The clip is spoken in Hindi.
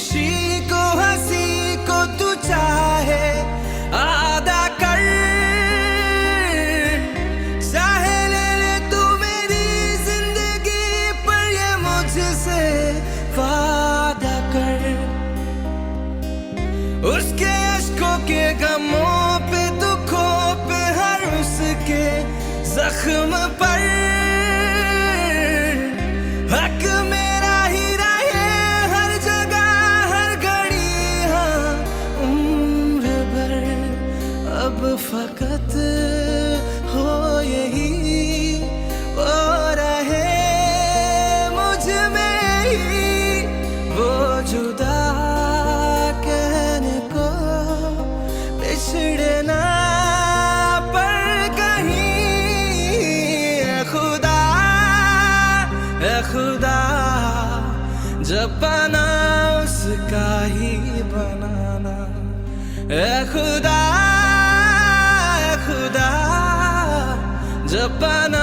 खुशी को हंसी को तू चाहे आदा कर, चाहे ले ले तू मेरी जिंदगी पर ये मुझसे वादा कर। उसके अश्कों के गमों पे दुखों पे हर उसके जख्म पर हक मेरा ही रहे हर जगह हर घड़ी, हाँ उम्र भर। अब फकत हो यही वो रहे मुझ में ही, वो जुदा कहने को बिछड़ना खुदा जब बना उसका ही बनाना। खुदा जब बना